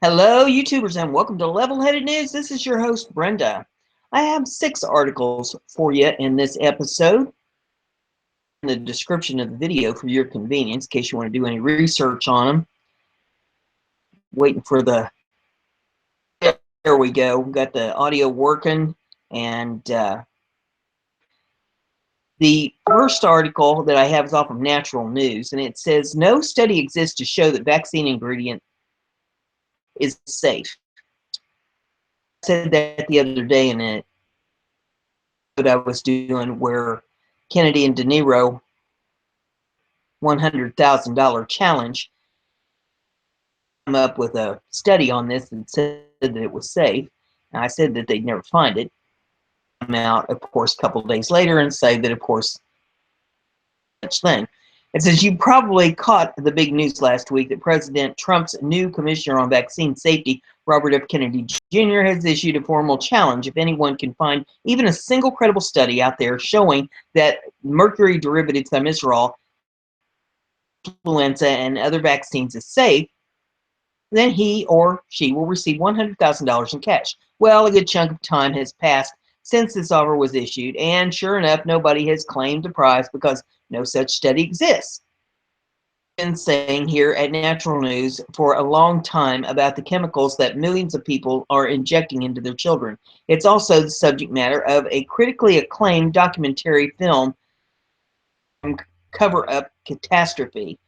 Hello, YouTubers, and welcome to Level-Headed News. This is your host, Brenda. I have 6 articles for you in this episode in the description of the video for your convenience, in case you want to do any research on them. Waiting for the... There we go. We've got the audio working, and the first article that I have is off of Natural News, and it says, no study exists to show that vaccine ingredient is safe. I said that the other day in it that I was doing where Kennedy and De Niro $100,000 challenge come up with a study on this and said that it was safe. And I said that they'd never find it. Come out, of course, a couple of days later and say that, of course, such thing. It says, you probably caught the big news last week that President Trump's new commissioner on vaccine safety, Robert F. Kennedy Jr., has issued a formal challenge. If anyone can find even a single credible study out there showing that mercury derivative thimerosal, influenza, and other vaccines is safe, then he or she will receive $100,000 in cash. Well, a good chunk of time has passed since this offer was issued, and sure enough, nobody has claimed the prize because no such study exists. I've been saying here at Natural News for a long time about the chemicals that millions of people are injecting into their children. It's also the subject matter of a critically acclaimed documentary film, Cover Up Catastrophe,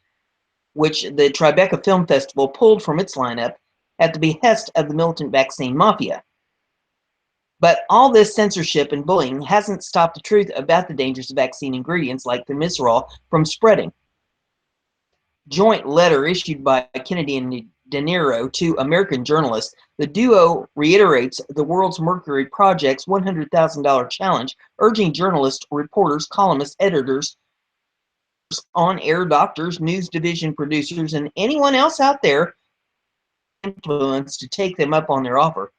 which the Tribeca Film Festival pulled from its lineup at the behest of the militant vaccine mafia. But all this censorship and bullying hasn't stopped the truth about the dangers of vaccine ingredients like thimerosal from spreading. Joint letter issued by Kennedy and De Niro to American journalists, the duo reiterates the World's Mercury Project's $100,000 challenge, urging journalists, reporters, columnists, editors, on-air doctors, news division producers, and anyone else out there influence to take them up on their offer.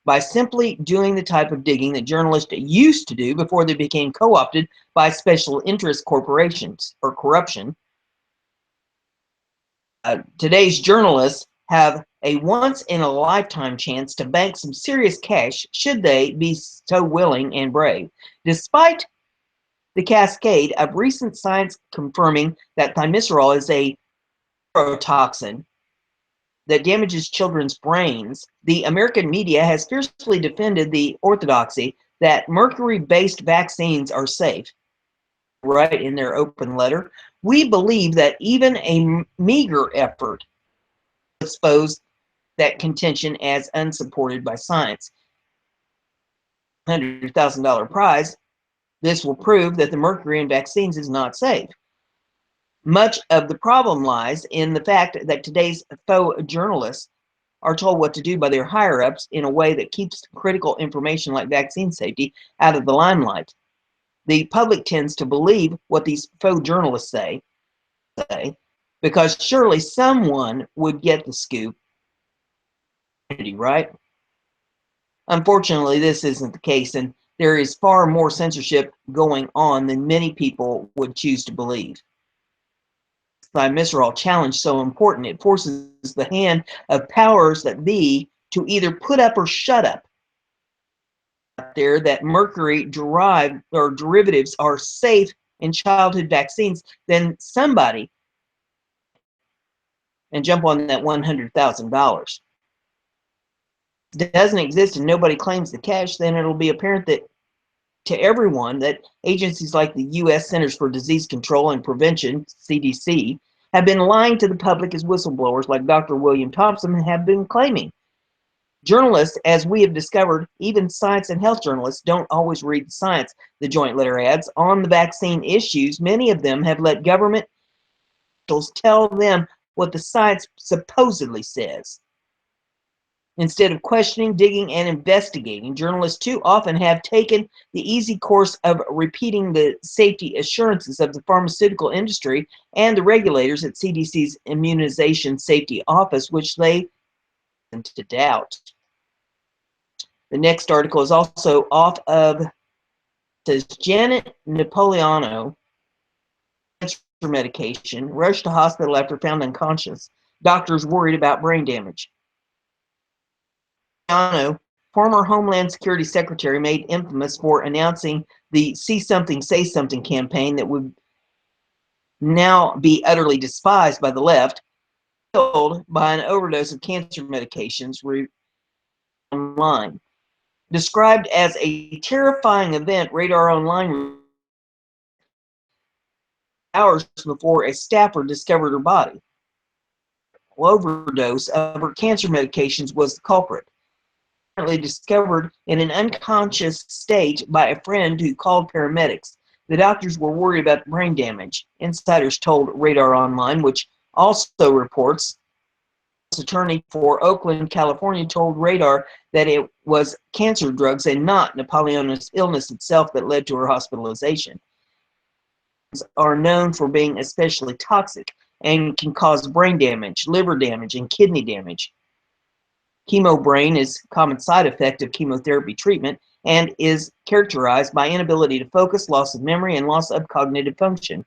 By simply doing the type of digging that journalists used to do before they became co-opted by special interest corporations or corruption, today's journalists have a once-in-a-lifetime chance to bank some serious cash should they be so willing and brave. Despite the cascade of recent science confirming that thimerosal is a neurotoxin that damages children's brains, the American media has fiercely defended the orthodoxy that mercury-based vaccines are safe. Right in their open letter, we believe that even a meager effort to expose that contention as unsupported by science. $100,000 prize. This will prove that the mercury in vaccines is not safe. Much of the problem lies in the fact that today's faux journalists are told what to do by their higher-ups in a way that keeps critical information like vaccine safety out of the limelight. The public tends to believe what these faux journalists say, because surely someone would get the scoop, right? Unfortunately, this isn't the case, and there is far more censorship going on than many people would choose to believe. Thimerosal challenge so important, it forces the hand of powers that be to either put up or shut up. Out there that mercury derived or derivatives are safe in childhood vaccines, then somebody and jump on that $100,000. Doesn't exist and nobody claims the cash, then it'll be apparent that to everyone that agencies like the U.S. Centers for Disease Control and Prevention, CDC, have been lying to the public as whistleblowers like Dr. William Thompson have been claiming. Journalists, as we have discovered, even science and health journalists, don't always read the science. The joint letter adds, on the vaccine issues, many of them have let government officials tell them what the science supposedly says. Instead of questioning, digging, and investigating, journalists too often have taken the easy course of repeating the safety assurances of the pharmaceutical industry and the regulators at CDC's Immunization Safety Office, which they tend to doubt. The next article is also off of, says Janet Napoleano, cancer medication, rushed to hospital after found unconscious. Doctors worried about brain damage. Napolitano, former Homeland Security Secretary, made infamous for announcing the See Something, Say Something campaign that would now be utterly despised by the left, killed by an overdose of cancer medications online. Described as a terrifying event, Radar Online hours before a staffer discovered her body. Overdose of her cancer medications was the culprit. Apparently discovered in an unconscious state by a friend who called paramedics. The doctors were worried about brain damage. Insiders told Radar Online, which also reports attorney for Oakland, California, told Radar that it was cancer drugs and not Napolitano's illness itself that led to her hospitalization. Are known for being especially toxic and can cause brain damage, liver damage, and kidney damage. Chemobrain is a common side effect of chemotherapy treatment and is characterized by inability to focus, loss of memory, and loss of cognitive function.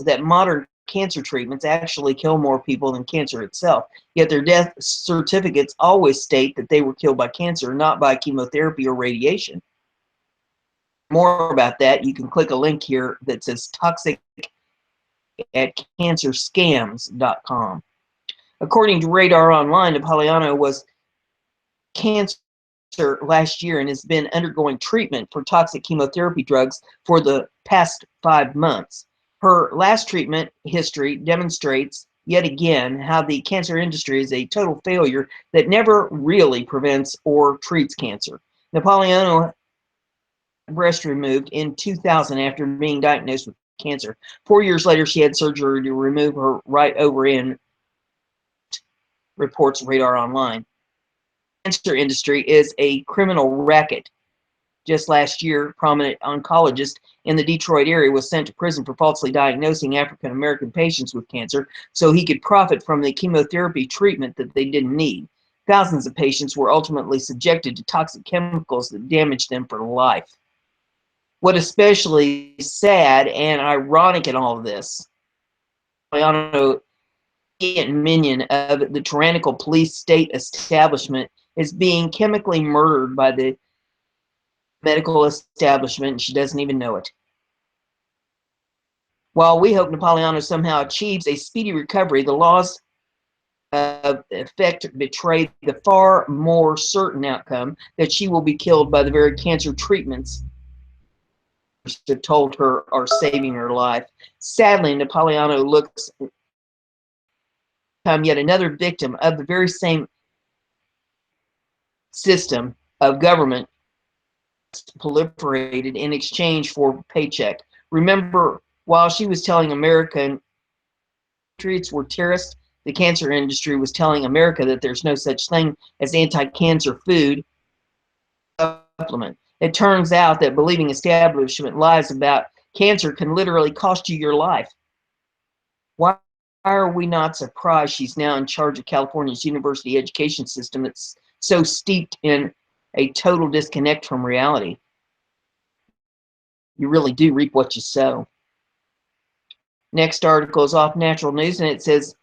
That modern cancer treatments actually kill more people than cancer itself, yet their death certificates always state that they were killed by cancer, not by chemotherapy or radiation. More about that, you can click a link here that says toxic at cancerscams.com. According to Radar Online, Napolitano was cancer last year and has been undergoing treatment for toxic chemotherapy drugs for the past 5 months. Her last treatment history demonstrates yet again how the cancer industry is a total failure that never really prevents or treats cancer. Napolitano had breast removed in 2000 after being diagnosed with cancer. 4 years later, she had surgery to remove her right ovarian, reports Radar Online. The cancer industry is a criminal racket. Just last year, prominent oncologist in the Detroit area was sent to prison for falsely diagnosing African American patients with cancer so he could profit from the chemotherapy treatment that they didn't need. Thousands of patients were ultimately subjected to toxic chemicals that damaged them for life. What especially sad and ironic in all of this, minion of the tyrannical police state establishment is being chemically murdered by the medical establishment, and she doesn't even know it. While we hope Napolitano somehow achieves a speedy recovery, the laws of effect betray the far more certain outcome that she will be killed by the very cancer treatments that told her are saving her life. Sadly, Napolitano looks yet another victim of the very same system of government proliferated in exchange for paycheck. Remember, while she was telling American patriots were terrorists, the cancer industry was telling America that there's no such thing as anti-cancer food supplement. It turns out that believing establishment lies about cancer can literally cost you your life. Why are we not surprised she's now in charge of California's university education system that's so steeped in a total disconnect from reality? You really do reap what you sow. Next article is off Natural News, and it says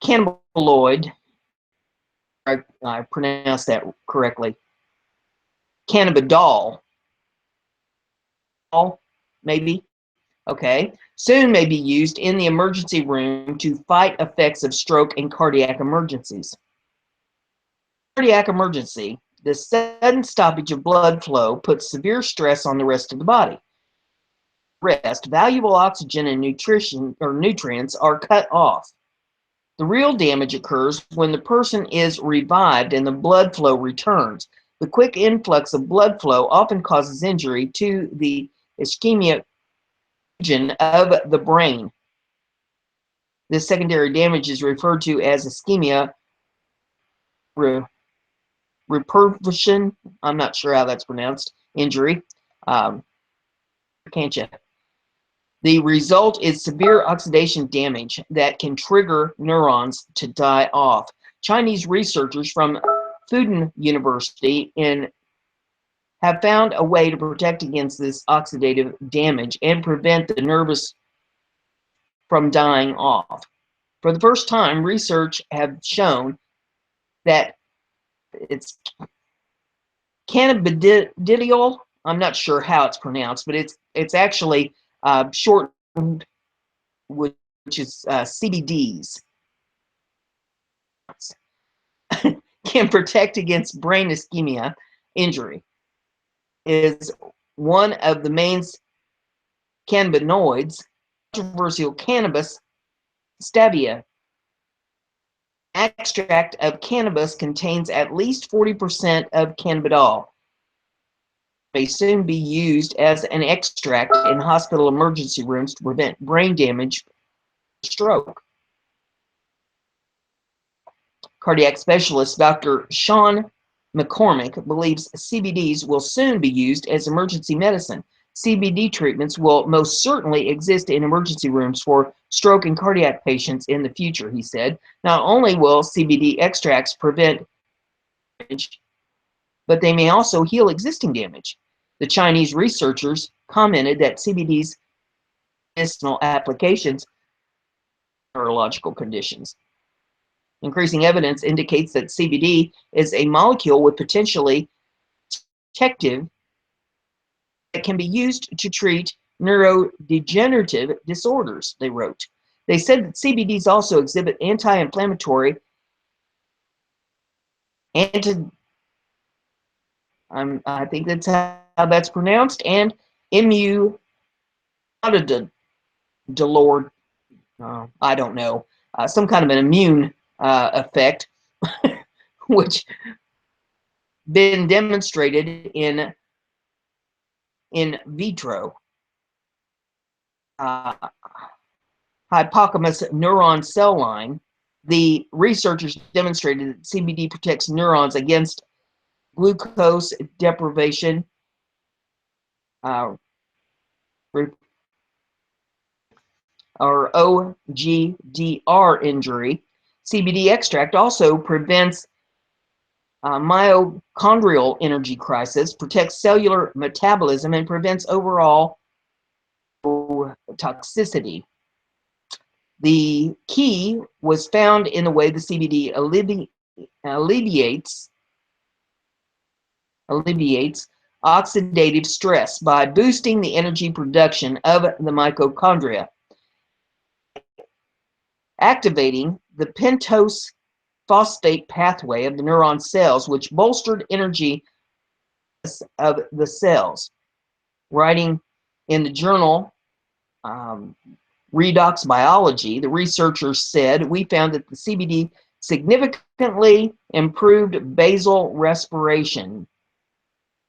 cannabinoid. I pronounced that correctly. Cannabidiol. Maybe. Okay. Soon may be used in the emergency room to fight effects of stroke and cardiac emergencies. Cardiac emergency. The sudden stoppage of blood flow puts severe stress on the rest of the body. Valuable oxygen and nutrients are cut off. The real damage occurs when the person is revived and the blood flow returns. The quick influx of blood flow often causes injury to the ischemic region of the brain. This secondary damage is referred to as ischemia reperfusion. I'm not sure how that's pronounced. Injury. Can't you? The result is severe oxidation damage that can trigger neurons to die off. Chinese researchers from Fudan University have found a way to protect against this oxidative damage and prevent the nervous from dying off. For the first time, research have shown that it's cannabidiol. I'm not sure how it's pronounced, but it's actually shortened, which is CBDs, can protect against brain ischemia injury. Is one of the main cannabinoids. Controversial cannabis stevia extract of cannabis contains at least 40% of cannabidiol. May soon be used as an extract in hospital emergency rooms to prevent brain damage or stroke. Cardiac specialist Dr. Sean McCormick believes CBDs will soon be used as emergency medicine. CBD treatments will most certainly exist in emergency rooms for stroke and cardiac patients in the future, he said. Not only will CBD extracts prevent damage, but they may also heal existing damage. The Chinese researchers commented that CBD's medicinal applications for neurological conditions. Increasing evidence indicates that CBD is a molecule with potentially protective that can be used to treat neurodegenerative disorders, they wrote. They said that CBDs also exhibit anti-inflammatory, I think that's how that's pronounced, and immunomodular, I don't know, some kind of an immune effect, which been demonstrated in vitro. Hippocampus neuron cell line. The researchers demonstrated that CBD protects neurons against glucose deprivation, or OGDR injury. CBD extract also prevents mitochondrial energy crisis, protects cellular metabolism, and prevents overall toxicity. The key was found in the way the CBD alleviates oxidative stress by boosting the energy production of the mitochondria, activating the pentose phosphate pathway of the neuron cells, which bolstered energy of the cells. Writing in the journal Redox Biology, the researchers said, we found that the CBD significantly improved basal respiration,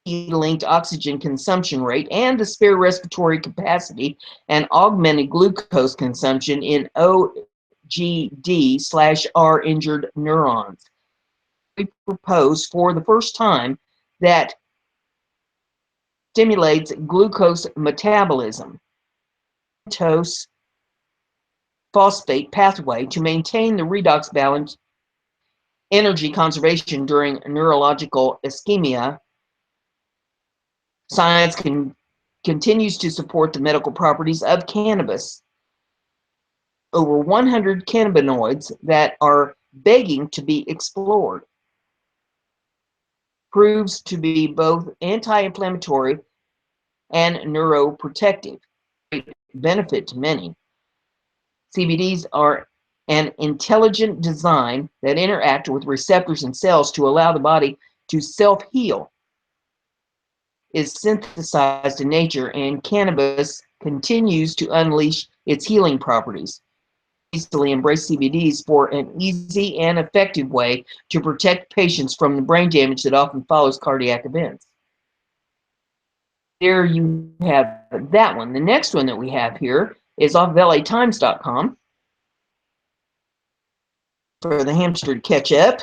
linked oxygen consumption rate, and the spare respiratory capacity, and augmented glucose consumption in OGD/R injured neurons. We propose for the first time that stimulates glucose metabolism, pentose phosphate pathway, to maintain the redox balance, energy conservation during neurological ischemia. Science continues to support the medical properties of cannabis. Over 100 cannabinoids that are begging to be explored. Proves to be both anti-inflammatory and neuroprotective. Great benefit to many. CBDs are an intelligent design that interact with receptors and cells to allow the body to self-heal. Is synthesized in nature, and cannabis continues to unleash its healing properties. Easily embrace CBDs for an easy and effective way to protect patients from the brain damage that often follows cardiac events. There you have that one. The next one that we have here is off of LATimes.com for the hamster to catch up.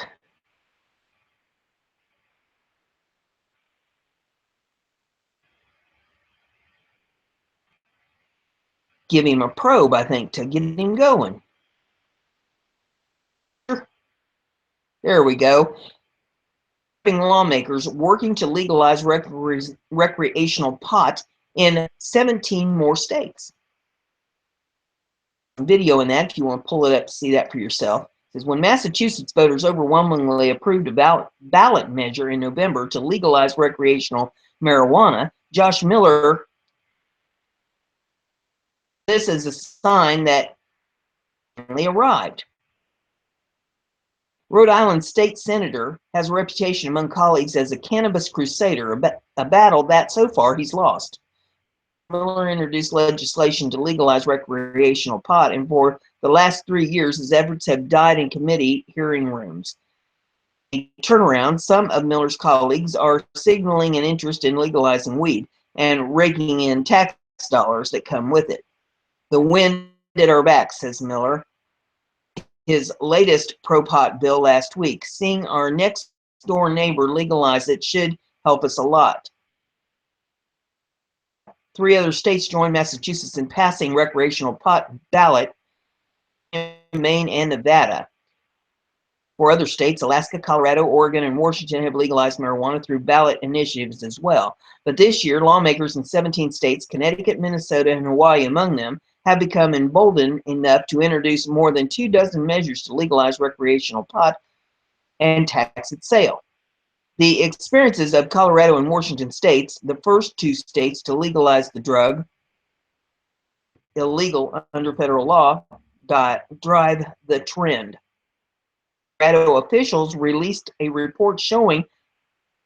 Give him a probe, I think, to get him going. There we go. Lawmakers working to legalize recreational pot in 17 more states. video in that if you want to pull it up to see that for yourself. It says when Massachusetts voters overwhelmingly approved a ballot measure in November to legalize recreational marijuana, Josh Miller, this is a sign that finally arrived. Rhode Island state senator has a reputation among colleagues as a cannabis crusader, a battle that so far he's lost. Miller introduced legislation to legalize recreational pot, and for the last 3 years, his efforts have died in committee hearing rooms. A turnaround, some of Miller's colleagues are signaling an interest in legalizing weed and raking in tax dollars that come with it. The wind at our back, says Miller, his latest pro-pot bill last week. Seeing our next door neighbor legalize it should help us a lot. 3 other states joined Massachusetts in passing recreational pot ballot in Maine and Nevada. 4 other states, Alaska, Colorado, Oregon, and Washington, have legalized marijuana through ballot initiatives as well. But this year, lawmakers in 17 states, Connecticut, Minnesota, and Hawaii among them, have become emboldened enough to introduce more than 24 measures to legalize recreational pot and tax its sale. The experiences of Colorado and Washington states, the first 2 states to legalize the drug, illegal under federal law, drive the trend. Colorado officials released a report showing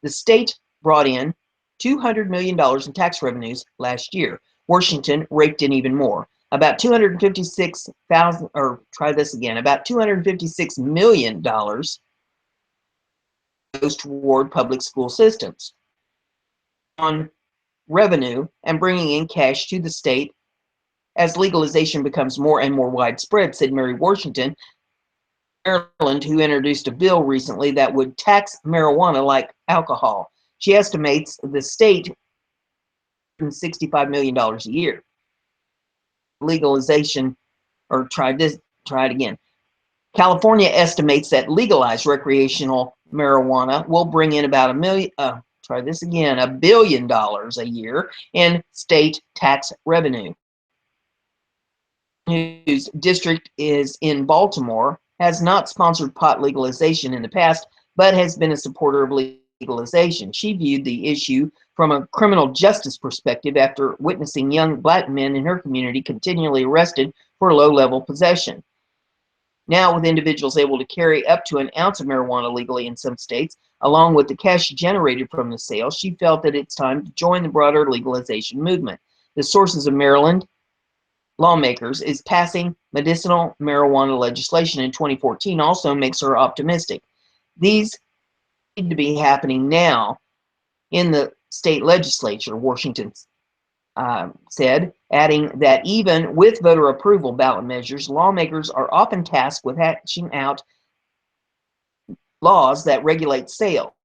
the state brought in $200 million in tax revenues last year. Washington raked in even more, about $256,000, or try this again, about $256 million goes toward public school systems on revenue and bringing in cash to the state as legalization becomes more and more widespread, said Mary Washington, Maryland, who introduced a bill recently that would tax marijuana like alcohol. She estimates the state $65 million a year. Legalization, or try it again. California estimates that legalized recreational marijuana will bring in about $1 billion a year in state tax revenue. Whose district is in Baltimore, has not sponsored pot legalization in the past, but has been a supporter of legalization. She viewed the issue from a criminal justice perspective after witnessing young black men in her community continually arrested for low-level possession. Now, with individuals able to carry up to an ounce of marijuana legally in some states, along with the cash generated from the sale, she felt that it's time to join the broader legalization movement. The sources of Maryland lawmakers is passing medicinal marijuana legislation in 2014 also makes her optimistic. These need to be happening now in the state legislature, Washington said, adding that even with voter approval ballot measures, lawmakers are often tasked with hatching out laws that regulate sale.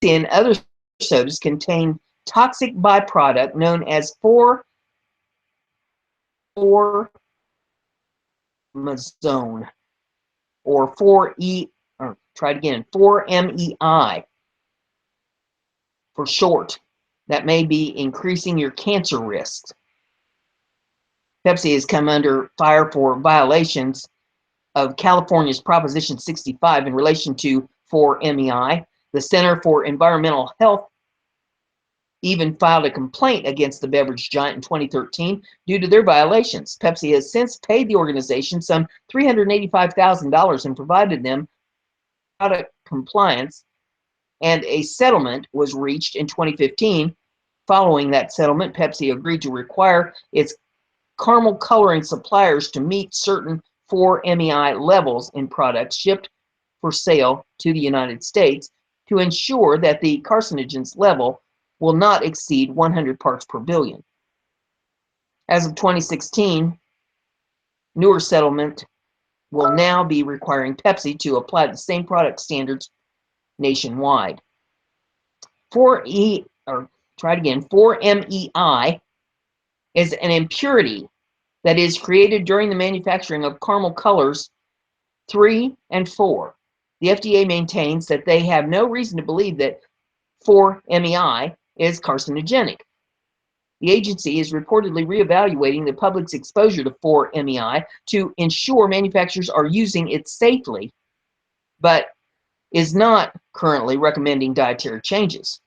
and other sodas contain toxic byproduct known as 4-mazone or 4E, or try it again, 4-MEI for short. That may be increasing your cancer risks. Pepsi has come under fire for violations of California's Proposition 65 in relation to 4-MEI. The Center for Environmental Health even filed a complaint against the beverage giant in 2013 due to their violations. Pepsi has since paid the organization some $385,000 and provided them product compliance, and a settlement was reached in 2015. Following that settlement, Pepsi agreed to require its caramel coloring suppliers to meet certain 4-MEI levels in products shipped for sale to the United States to ensure that the carcinogens level will not exceed 100 parts per billion. As of 2016, newer settlement will now be requiring Pepsi to apply the same product standards nationwide. 4-MEI is an impurity that is created during the manufacturing of caramel colors 3 and 4. The FDA maintains that they have no reason to believe that 4-MEI is carcinogenic. The agency is reportedly reevaluating the public's exposure to 4-MEI to ensure manufacturers are using it safely, but is not currently recommending dietary changes.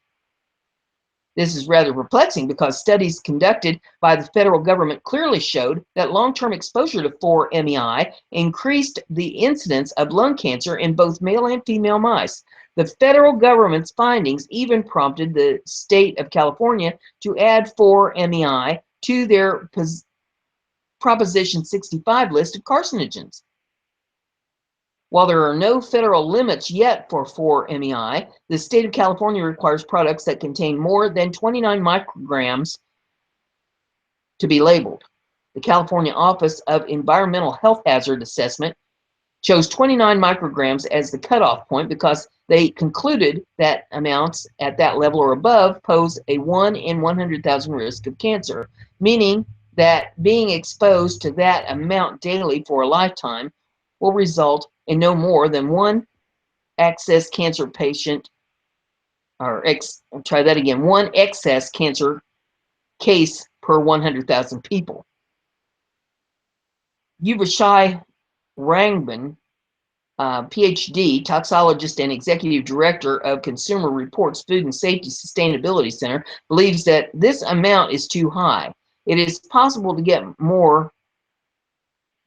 This is rather perplexing because studies conducted by the federal government clearly showed that long-term exposure to 4-MEI increased the incidence of lung cancer in both male and female mice. The federal government's findings even prompted the state of California to add 4-MEI to their Proposition 65 list of carcinogens. While there are no federal limits yet for 4-MEI, the state of California requires products that contain more than 29 micrograms to be labeled. The California Office of Environmental Health Hazard Assessment chose 29 micrograms as the cutoff point because they concluded that amounts at that level or above pose a 1 in 100,000 risk of cancer, meaning that being exposed to that amount daily for a lifetime will result in no more than one excess cancer patient, one excess cancer case per 100,000 people. Yuvashai Rangbin, PhD, toxologist and executive director of Consumer Reports Food and Safety Sustainability Center, believes that this amount is too high. It is possible to get more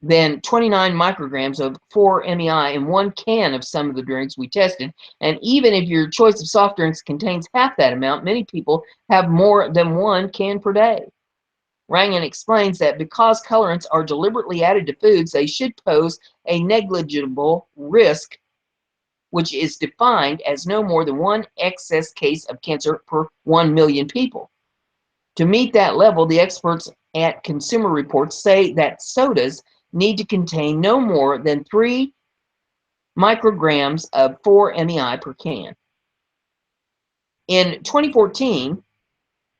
than 29 micrograms of 4-MEI in one can of some of the drinks we tested, and even if your choice of soft drinks contains half that amount, many people have more than one can per day. Rangan explains that because colorants are deliberately added to foods, they should pose a negligible risk, which is defined as no more than one excess case of cancer per 1 million people. To meet that level, the experts at Consumer Reports say that sodas need to contain no more than 3 micrograms of 4-MEI per can. In 2014,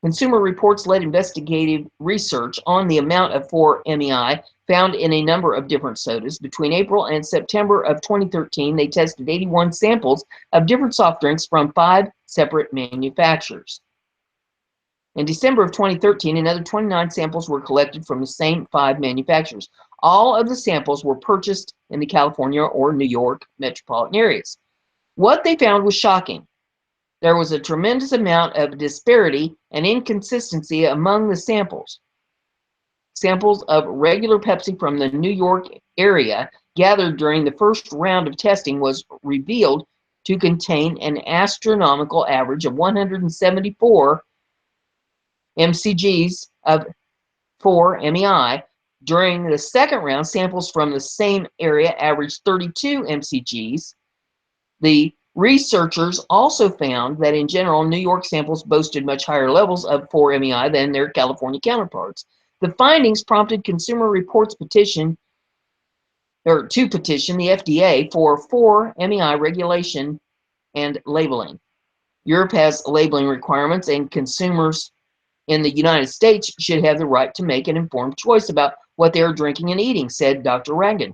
Consumer Reports led investigative research on the amount of 4-MEI found in a number of different sodas. Between April and September of 2013, they tested 81 samples of different soft drinks from 5 separate manufacturers. In December of 2013, another 29 samples were collected from the same 5 manufacturers. All of the samples were purchased in the California or New York metropolitan areas. What they found was shocking. There was a tremendous amount of disparity and inconsistency among the samples. Samples of regular Pepsi from the New York area gathered during the first round of testing was revealed to contain an astronomical average of 174 mcgs of 4-MEI. During the second round, samples from the same area averaged 32 mcgs. The researchers also found that in general, New York samples boasted much higher levels of 4-MEI than their California counterparts. The findings prompted Consumer Reports to petition the FDA for 4-MEI regulation and labeling. Europe has labeling requirements, and consumers in the United States should have the right to make an informed choice about what they are drinking and eating, said Dr. Rangan.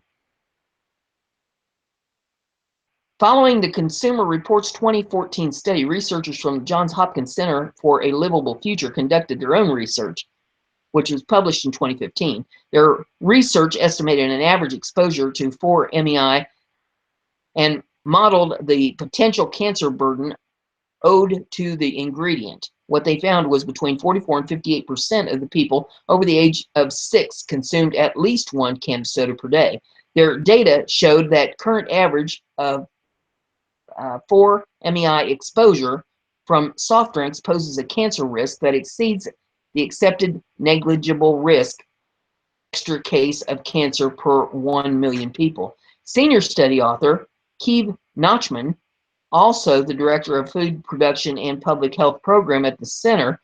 Following the Consumer Reports 2014 study, researchers from the Johns Hopkins Center for a Livable Future conducted their own research, which was published in 2015. Their research estimated an average exposure to 4-MeI and modeled the potential cancer burden owed to the ingredient. What they found was between 44 and 58% of the people over the age of 6 consumed at least one can of soda per day. Their data showed that current average of 4-MeI exposure from soft drinks poses a cancer risk that exceeds the accepted negligible risk extra case of cancer per 1 million people. Senior study author Keith Nachman, also the director of food production and public health program at the center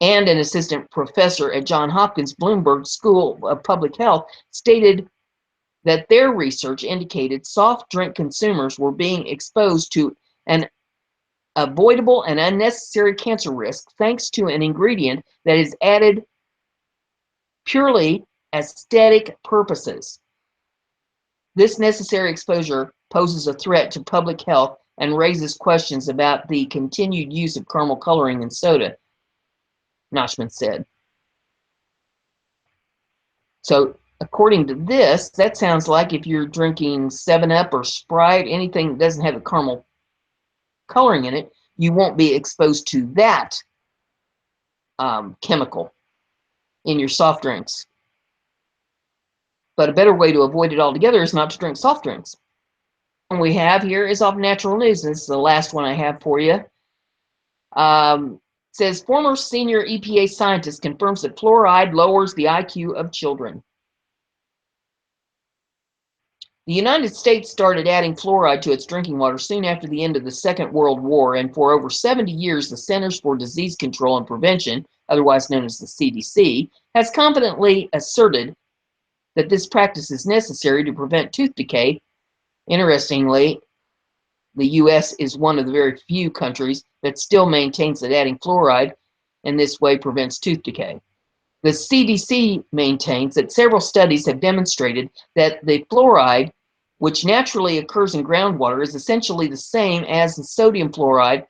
and an assistant professor at Johns Hopkins Bloomberg School of Public Health, stated that their research indicated soft drink consumers were being exposed to an avoidable and unnecessary cancer risk thanks to an ingredient that is added purely aesthetic purposes. This necessary exposure poses a threat to public health and raises questions about the continued use of caramel coloring in soda, Nachman said. So according to this, that sounds like if you're drinking 7-Up or Sprite, anything that doesn't have a caramel coloring in it, you won't be exposed to that chemical in your soft drinks. But a better way to avoid it altogether is not to drink soft drinks. And we have here is off Natural News. This is the last one I have for you. Says former senior EPA scientist confirms that fluoride lowers the IQ of children. The United States started adding fluoride to its drinking water soon after the end of the Second World War, and for over 70 years, the Centers for Disease Control and Prevention, otherwise known as the CDC, has confidently asserted that this practice is necessary to prevent tooth decay. Interestingly, the U.S. is one of the very few countries that still maintains that adding fluoride in this way prevents tooth decay. The CDC maintains that several studies have demonstrated that the fluoride, which naturally occurs in groundwater, is essentially the same as the sodium fluoride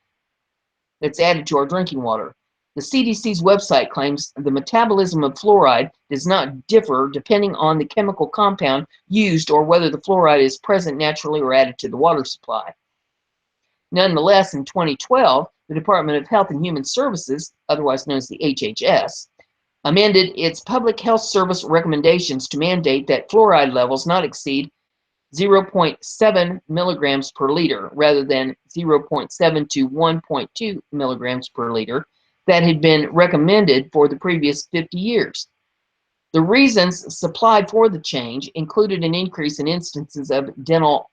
that's added to our drinking water. The CDC's website claims the metabolism of fluoride does not differ depending on the chemical compound used or whether the fluoride is present naturally or added to the water supply. Nonetheless, in 2012, the Department of Health and Human Services, otherwise known as the HHS, amended its Public Health Service recommendations to mandate that fluoride levels not exceed 0.7 milligrams per liter rather than 0.7 to 1.2 milligrams per liter that had been recommended for the previous 50 years. The reasons supplied for the change included an increase in instances of dental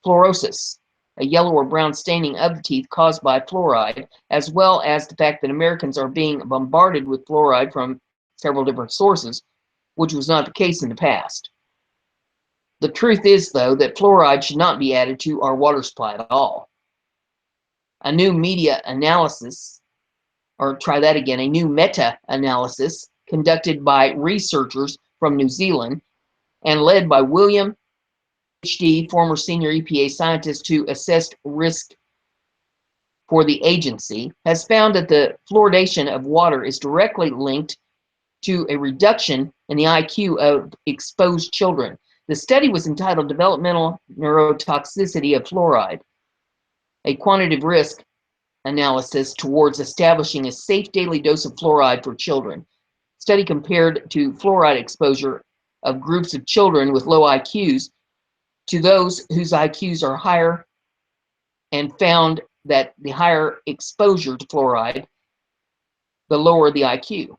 fluorosis, a yellow or brown staining of the teeth caused by fluoride, as well as the fact that Americans are being bombarded with fluoride from several different sources, which was not the case in the past. The truth is, though, that fluoride should not be added to our water supply at all. A new meta-analysis conducted by researchers from New Zealand and led by William PhD, former senior EPA scientist who assessed risk for the agency, has found that the fluoridation of water is directly linked to a reduction in the IQ of exposed children. The study was entitled Developmental Neurotoxicity of Fluoride, a quantitative risk analysis towards establishing a safe daily dose of fluoride for children. Study compared to fluoride exposure of groups of children with low IQs to those whose IQs are higher and found that the higher exposure to fluoride, the lower the IQ.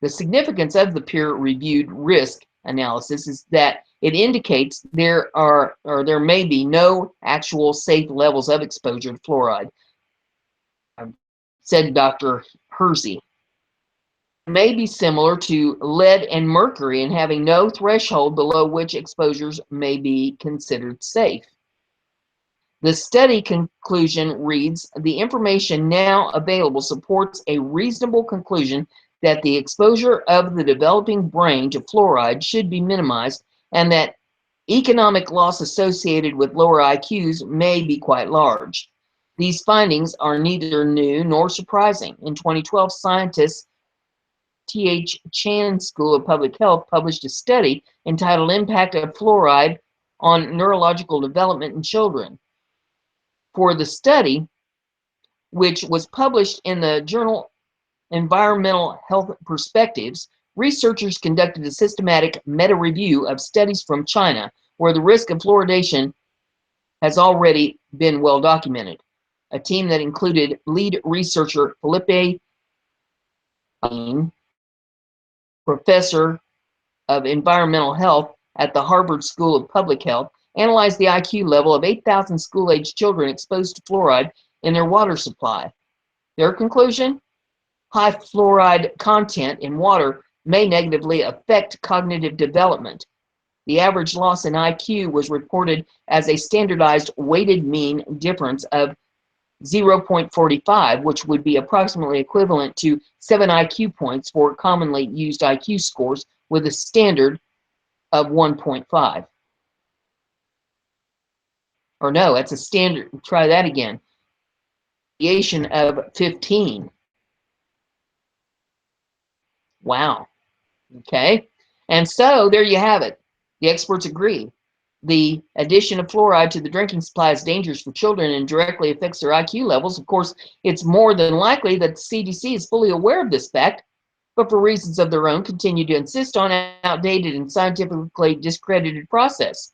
The significance of the peer-reviewed risk analysis is that it indicates there may be no actual safe levels of exposure to fluoride, said Dr. Hersey. It may be similar to lead and mercury in having no threshold below which exposures may be considered safe. The study conclusion reads, the information now available supports a reasonable conclusion that the exposure of the developing brain to fluoride should be minimized and that economic loss associated with lower IQs may be quite large. These findings are neither new nor surprising. In 2012, scientists T.H. Chan School of Public Health published a study entitled Impact of Fluoride on Neurological Development in Children. For the study, which was published in the journal Environmental Health Perspectives, researchers conducted a systematic meta-review of studies from China where the risk of fluoridation has already been well documented. A team that included lead researcher Felipe, professor of environmental health at the Harvard School of Public Health, analyzed the IQ level of 8,000 school-aged children exposed to fluoride in their water supply. Their conclusion? High fluoride content in water may negatively affect cognitive development. The average loss in IQ was reported as a standardized weighted mean difference of 0.45, which would be approximately equivalent to 7 IQ points for commonly used IQ scores with a standard of 1.5. Or no, that's a standard. Try that again. Deviation of 15. Wow. Okay. And so there you have it. The experts agree. The addition of fluoride to the drinking supply is dangerous for children and directly affects their IQ levels. Of course, it's more than likely that the CDC is fully aware of this fact, but for reasons of their own, continue to insist on an outdated and scientifically discredited process.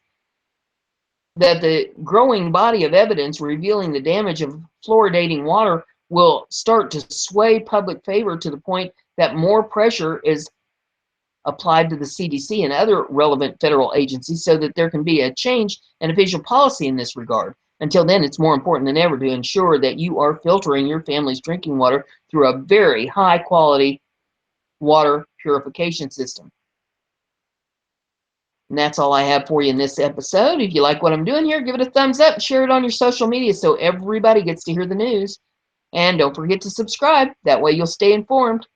That the growing body of evidence revealing the damage of fluoridating water will start to sway public favor to the point that more pressure is applied to the CDC and other relevant federal agencies so that there can be a change in official policy in this regard. Until then, it's more important than ever to ensure that you are filtering your family's drinking water through a very high quality water purification system. And that's all I have for you in this episode. If you like what I'm doing here, give it a thumbs up and share it on your social media so everybody gets to hear the news. And don't forget to subscribe. That way you'll stay informed.